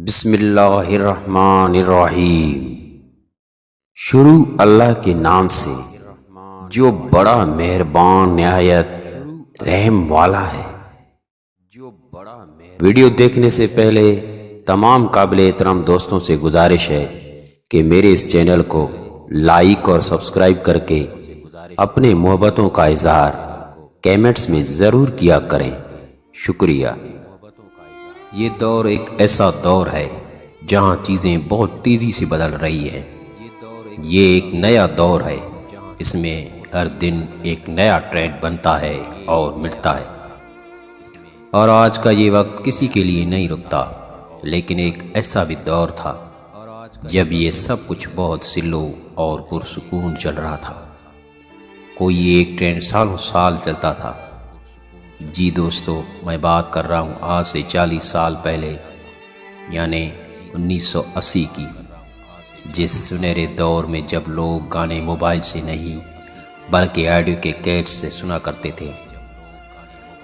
بسم اللہ الرحمن الرحیم۔ شروع اللہ کے نام سے جو بڑا مہربان نہایت رحم والا ہے۔ ویڈیو دیکھنے سے پہلے تمام قابل احترام دوستوں سے گزارش ہے کہ میرے اس چینل کو لائک اور سبسکرائب کر کے اپنے محبتوں کا اظہار کیمنٹس میں ضرور کیا کریں، شکریہ۔ یہ دور ایک ایسا دور ہے جہاں چیزیں بہت تیزی سے بدل رہی ہیں۔ یہ ایک نیا دور ہے، اس میں ہر دن ایک نیا ٹرینڈ بنتا ہے اور مٹتا ہے، اور آج کا یہ وقت کسی کے لیے نہیں رکتا۔ لیکن ایک ایسا بھی دور تھا جب یہ سب کچھ بہت سلو اور پرسکون چل رہا تھا۔ کوئی ایک ٹرینڈ سالوں سال چلتا تھا۔ جی دوستو، میں بات کر رہا ہوں آج سے 40 سال پہلے، یعنی 1980 کی، جس سنہرے دور میں جب لوگ گانے موبائل سے نہیں بلکہ آڈیو کے کیسٹ سے سنا کرتے تھے،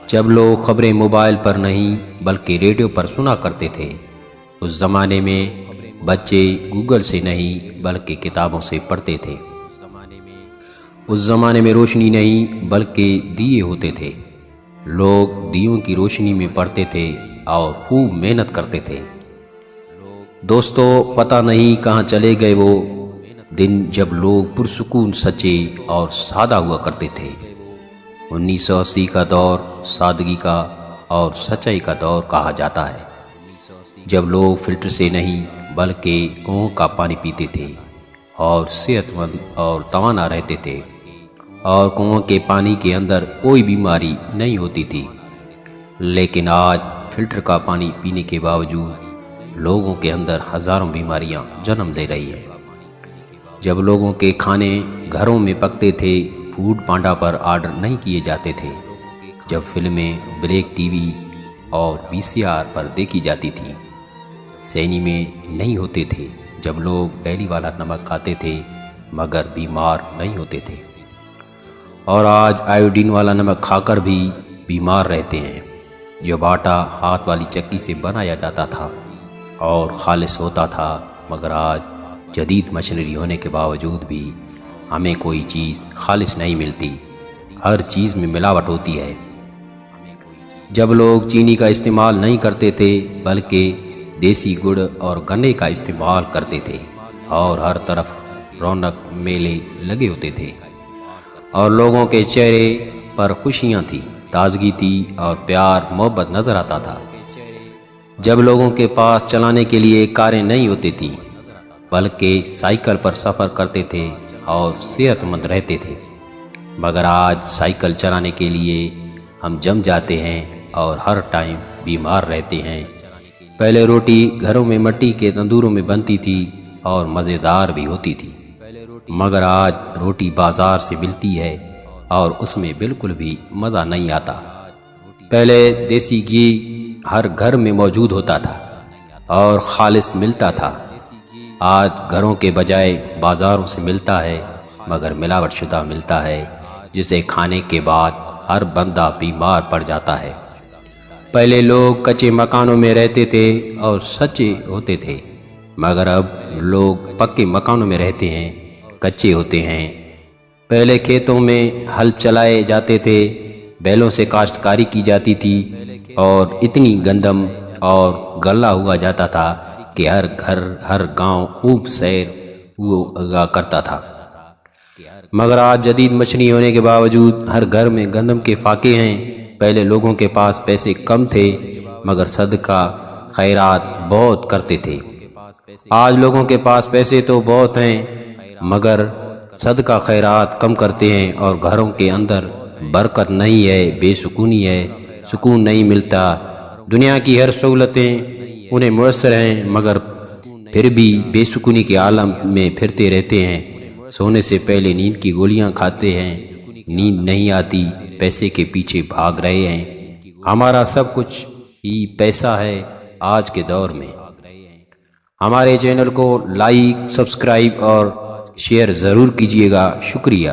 جب لوگ خبریں موبائل پر نہیں بلکہ ریڈیو پر سنا کرتے تھے۔ اس زمانے میں بچے گوگل سے نہیں بلکہ کتابوں سے پڑھتے تھے۔ اس زمانے میں روشنی نہیں بلکہ دیے ہوتے تھے۔ لوگ دیوں کی روشنی میں پڑھتے تھے اور خوب محنت کرتے تھے۔ دوستو، پتہ نہیں کہاں چلے گئے وہ دن جب لوگ پرسکون، سچے اور سادہ ہوا کرتے تھے۔ 1980 کا دور سادگی کا اور سچائی کا دور کہا جاتا ہے، جب لوگ فلٹر سے نہیں بلکہ کنویں کا پانی پیتے تھے اور صحت مند اور توانا رہتے تھے، اور کنویں کے پانی کے اندر کوئی بیماری نہیں ہوتی تھی۔ لیکن آج فلٹر کا پانی پینے کے باوجود لوگوں کے اندر ہزاروں بیماریاں جنم لے رہی ہیں۔ جب لوگوں کے کھانے گھروں میں پکتے تھے، فوڈ پانڈا پر آرڈر نہیں کیے جاتے تھے، جب فلمیں بلیک ٹی وی اور VCR پر دیکھی جاتی تھیں، سینما نہیں ہوتے تھے، جب لوگ ڈیلی والا نمک کھاتے تھے مگر بیمار نہیں ہوتے تھے، اور آج آیوڈین والا نمک کھا کر بھی بیمار رہتے ہیں۔ جب آٹا ہاتھ والی چکی سے بنایا جاتا تھا اور خالص ہوتا تھا، مگر آج جدید مشینری ہونے کے باوجود بھی ہمیں کوئی چیز خالص نہیں ملتی، ہر چیز میں ملاوٹ ہوتی ہے۔ جب لوگ چینی کا استعمال نہیں کرتے تھے بلکہ دیسی گڑ اور گنے کا استعمال کرتے تھے، اور ہر طرف رونق میلے لگے ہوتے تھے، اور لوگوں کے چہرے پر خوشیاں تھیں، تازگی تھی اور پیار محبت نظر آتا تھا۔ جب لوگوں کے پاس چلانے کے لیے کاریں نہیں ہوتی تھیں بلکہ سائیکل پر سفر کرتے تھے اور صحت مند رہتے تھے، مگر آج سائیکل چلانے کے لیے ہم جم جاتے ہیں اور ہر ٹائم بیمار رہتے ہیں۔ پہلے روٹی گھروں میں مٹی کے تندوروں میں بنتی تھی اور مزیدار بھی ہوتی تھی، مگر آج روٹی بازار سے ملتی ہے اور اس میں بالکل بھی مزہ نہیں آتا۔ پہلے دیسی گھی ہر گھر میں موجود ہوتا تھا اور خالص ملتا تھا، آج گھروں کے بجائے بازاروں سے ملتا ہے مگر ملاوٹ شدہ ملتا ہے، جسے کھانے کے بعد ہر بندہ بیمار پڑ جاتا ہے۔ پہلے لوگ کچے مکانوں میں رہتے تھے اور سچے ہوتے تھے، مگر اب لوگ پکے مکانوں میں رہتے ہیں، کچے ہوتے ہیں۔ پہلے کھیتوں میں ہل چلائے جاتے تھے، بیلوں سے کاشتکاری کی جاتی تھی، اور اتنی گندم اور غلہ ہوا جاتا تھا کہ ہر گھر ہر گاؤں خوب سیر ہوا کرتا تھا۔ مگر آج جدید مشینری ہونے کے باوجود ہر گھر میں گندم کے فاقے ہیں۔ پہلے لوگوں کے پاس پیسے کم تھے مگر صدقہ خیرات بہت کرتے تھے، آج لوگوں کے پاس پیسے تو بہت ہیں مگر صدقہ خیرات کم کرتے ہیں، اور گھروں کے اندر برکت نہیں ہے، بے سکونی ہے، سکون نہیں ملتا۔ دنیا کی ہر سہولتیں انہیں میسر ہیں مگر پھر بھی بے سکونی کے عالم میں پھرتے رہتے ہیں۔ سونے سے پہلے نیند کی گولیاں کھاتے ہیں، نیند نہیں آتی، پیسے کے پیچھے بھاگ رہے ہیں۔ ہمارا سب کچھ ہی پیسہ ہے آج کے دور میں۔ ہمارے چینل کو لائک، سبسکرائب اور شیئر ضرور کیجیے گا، شکریہ۔